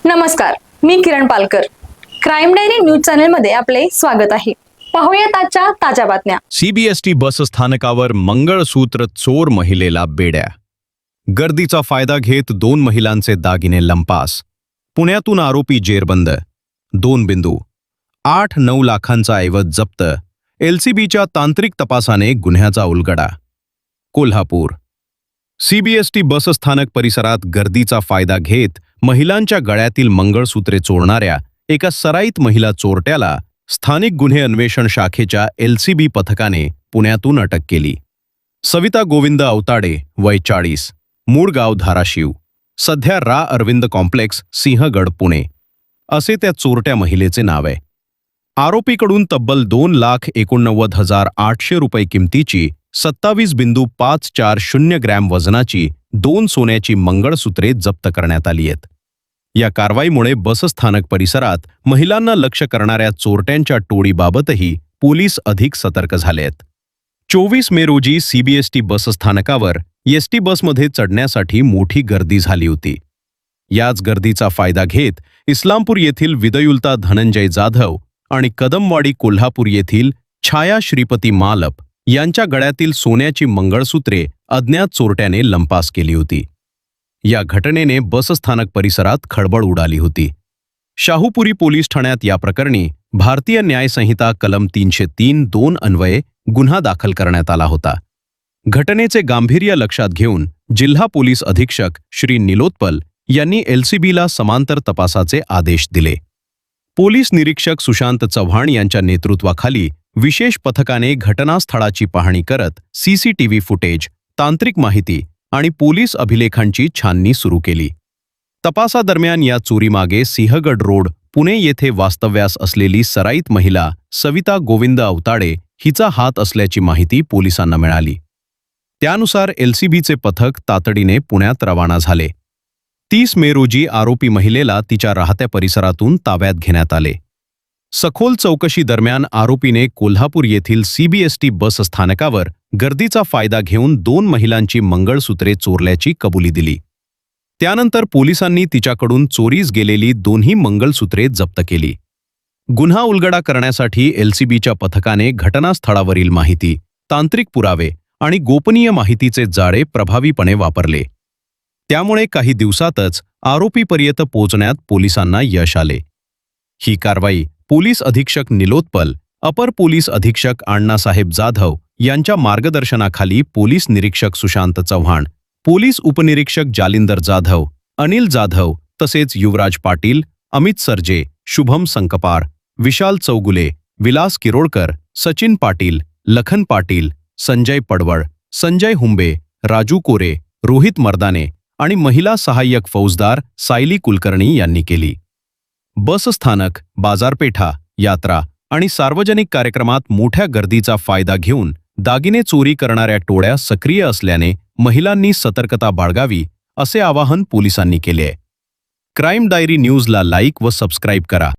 नमस्कार, मी Kiran Palkar. Crime diary news channel मध्ये आपले स्वागत आहे. पाहूयात आजच्या ताज्या बातम्या. सीबीएसटी बस स्थानकावर मंगळसूत्र चोर महिलेला बेड्या. गर्दीचा फायदा घेत 2 महिलांचे दागिने लंपास. पुण्यातून आरोपी जेरबंद. 2.89 लाखांचा ऐवज जप्त. एलसीबीच्या तांत्रिक तपासाने गुन्ह्याचा उलगडा. कोल्हापूर. सीबीएसटी बसस्थानक परिसरात गर्दीचा फायदा घेत महिलांच्या गळ्यातील मंगळसूत्रे चोरणाऱ्या एका सराईत महिला चोरट्याला स्थानिक गुन्हे अन्वेषण शाखेच्या एलसीबी पथकाने पुण्यातून अटक केली. सविता गोविंद अवताडे, वय 40, मूळ गाव धाराशिव, सध्या रा अरविंद कॉम्प्लेक्स, सिंहगड, पुणे असे त्या चोरट्या महिलेचे नाव आहे. आरोपीकडून तब्बल 2,89,800 रुपये किमतीची 27.540 ग्रॅम वजनाची 2 सोन्याची मंगळसूत्रे जप्त करण्यात आली आहेत. या कारवाईमुळे बसस्थानक परिसरात महिलांना लक्ष्य करणाऱ्या चोरट्यांच्या टोळीबाबतही पोलीस अधिक सतर्क झाले आहेत. 24 मे रोजी सीबीएसटी बसस्थानकावर एसटी बसमध्ये चढण्यासाठी मोठी गर्दी झाली होती. याच गर्दीचा फायदा घेत इस्लामपूर येथील विदयुल्ता धनंजय जाधव आणि कदमवाडी कोल्हापूर येथील छाया श्रीपती मालप यांच्या गळ्यातील सोन्याची मंगळसूत्रे अज्ञात चोरट्याने लंपास केली होती. या घटनेने बसस्थानक परिसरात खळबळ उडाली होती. शाहूपुरी पोलीस ठाण्यात या प्रकरणी भारतीय न्याय संहिता कलम 303(2) अन्वये गुन्हा दाखल करण्यात आला होता. घटनेचे गांभीर्य लक्षात घेऊन जिल्हा पोलीस अधीक्षक श्री निलोत्पल यांनी एलसीबीला समांतर तपासाचे आदेश दिले. पोलीस निरीक्षक सुशांत चव्हाण यांच्या नेतृत्वाखाली विशेष पथकाने घटनास्थळाची पाहणी करत सीसीटीव्ही फुटेज, तांत्रिक माहिती आणि पोलीस अभिलेखांची छाननी सुरू केली. तपासादरम्यान या चोरीमागे सिंहगड रोड, पुणे येथे वास्तव्यास असलेली सराईत महिला सविता गोविंद अवताडे हिचा हात असल्याची माहिती पोलिसांना मिळाली. त्यानुसार एलसीबीचे पथक तातडीने पुण्यात रवाना झाले. 30 मे रोजी आरोपी महिलेला तिच्या राहत्या परिसरातून ताब्यात घेण्यात आले. सखोल चौकशी दरम्यान आरोपीने कोल्हापूर येथील सीबीएसटी बस स्थानकावर गर्दीचा फायदा घेऊन 2 महिलांची मंगळसूत्रे चोरल्याची कबुली दिली. त्यानंतर पोलिसांनी तिच्याकडून चोरीस गेलेली 2ही मंगळसूत्रे जप्त केली. गुन्हा उलगडा करण्यासाठी एलसीबीच्या पथकाने घटनास्थळावरील माहिती, तांत्रिक पुरावे आणि गोपनीय माहितीचे जाळे प्रभावीपणे वापरले. त्यामुळे काही दिवसातच आरोपीपर्यंत पोहोचण्यात पोलिसांना यश आले. ही कारवाई पोलीस अधीक्षक निलोत्पल, अपर पोलीस अधीक्षक अण्णासाहेब जाधव यांच्या मार्गदर्शनाखाली पोलीस निरीक्षक सुशांत चव्हाण, पोलीस उपनिरीक्षक जालिंदर जाधव, अनिल जाधव तसेच युवराज पाटील, अमित सरजे, शुभम संकपार, विशाल चौगुले, विलास किरोळकर, सचिन पाटील, लखन पाटील, संजय पडवळ, संजय हुंबे, राजू कोरे, रोहित मर्दाने आणि महिला सहाय्यक फौजदार सायली कुलकर्णी यांनी केली. बसस्थानक, बाजारपेठा, यात्रा आणि सार्वजनिक कार्यक्रमात मोठ्या गर्दीचा फायदा घेऊन दागिने चोरी करणाऱ्या टोळ्या सक्रिय असल्याने महिलांनी सतर्कता बाळगावी असे आवाहन पोलिसांनी केले आहे. क्राईम डायरी न्यूजला लाईक व सबस्क्राईब करा.